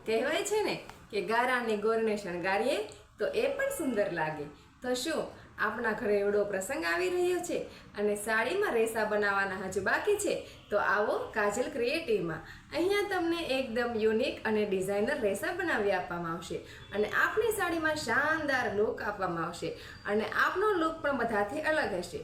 કહેવાય છે ને કે ગારાની ગોરને શણગારીએ તો એ પણ સુંદર લાગે. તો શું આપણા ઘરે એવડો પ્રસંગ આવી રહ્યો છે અને સાડીમાં રેસા બનાવવાના હજુ બાકી છે? તો આવો કાજલ ક્રિએટિવમાં. અહીંયા તમને એકદમ યુનિક અને ડિઝાઇનર રેસા બનાવી આપવામાં આવશે અને આપની સાડીમાં શાનદાર લુક આપવામાં આવશે અને આપનો લુક પણ બધાથી અલગ હશે.